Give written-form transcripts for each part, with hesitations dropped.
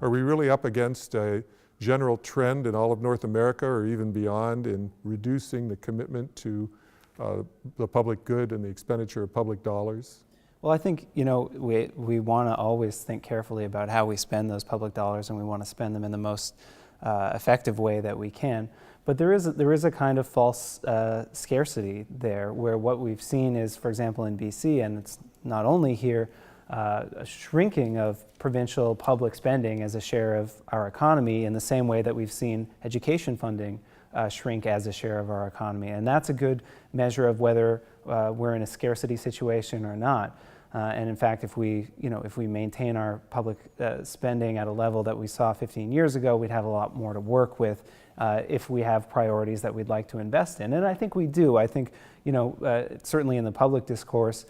Are we really up against a general trend in all of North America or even beyond in reducing the commitment to the public good and the expenditure of public dollars? Well, I think, we want to always think carefully about how we spend those public dollars, and we want to spend them in the most effective way that we can. But there is a kind of false scarcity there, where what we've seen is, for example, in BC, and it's not only here, a shrinking of provincial public spending as a share of our economy in the same way that we've seen education funding shrink as a share of our economy. And that's a good measure of whether we're in a scarcity situation or not. And in fact, if we maintain our public spending at a level that we saw 15 years ago, we'd have a lot more to work with if we have priorities that we'd like to invest in. And I think we do. I think, certainly in the public discourse,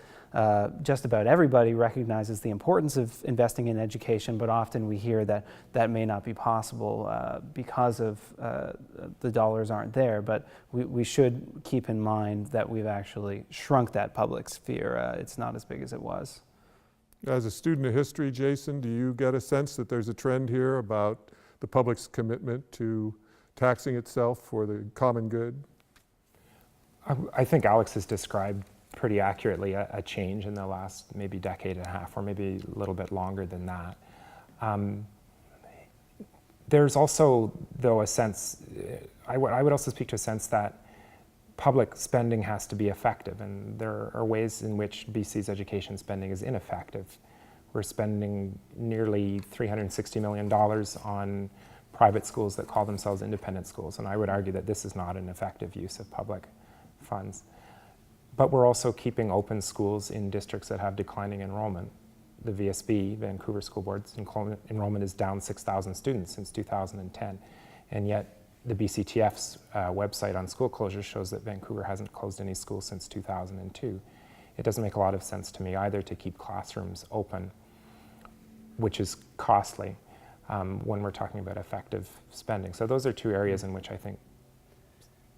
just about everybody recognizes the importance of investing in education, but often we hear that that may not be possible because of the dollars aren't there. But we should keep in mind that we've actually shrunk that public sphere. It's not as big as it was. As a student of history, Jason, do you get a sense that there's a trend here about the public's commitment to taxing itself for the common good? I think Alex has described pretty accurately a change in the last maybe decade and a half, or maybe a little bit longer than that. There's also, though, a sense, I would also speak to a sense that public spending has to be effective, and there are ways in which BC's education spending is ineffective. We're spending nearly $360 million on private schools that call themselves independent schools, and I would argue that this is not an effective use of public funds. But we're also keeping open schools in districts that have declining enrollment. The VSB, Vancouver School Board's enrollment is down 6,000 students since 2010. And yet the BCTF's website on school closures shows that Vancouver hasn't closed any schools since 2002. It doesn't make a lot of sense to me either to keep classrooms open, which is costly when we're talking about effective spending. So those are two areas in which I think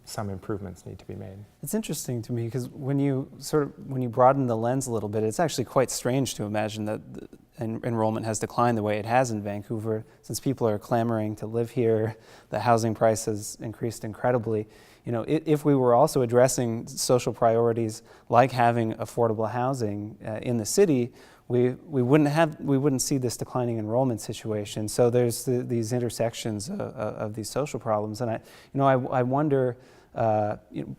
some improvements need to be made. It's interesting to me because when you broaden the lens a little bit, it's actually quite strange to imagine that enrollment has declined the way it has in Vancouver. Since people are clamoring to live here, the housing price has increased incredibly. If we were also addressing social priorities like having affordable housing in the city, we wouldn't see this declining enrollment situation. So there's these intersections of these social problems, and I wonder.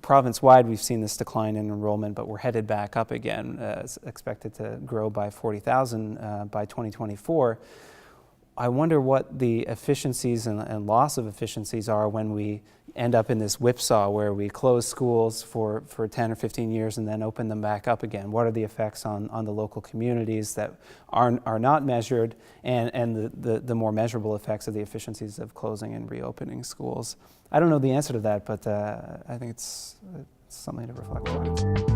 Province-wide, we've seen this decline in enrollment, but we're headed back up again. It's expected to grow by 40,000 by 2024. I wonder what the efficiencies and loss of efficiencies are when we end up in this whipsaw where we close schools for 10 or 15 years and then open them back up again. What are the effects on the local communities that are not measured, and the more measurable effects of the efficiencies of closing and reopening schools? I don't know the answer to that, but I think it's something to reflect on.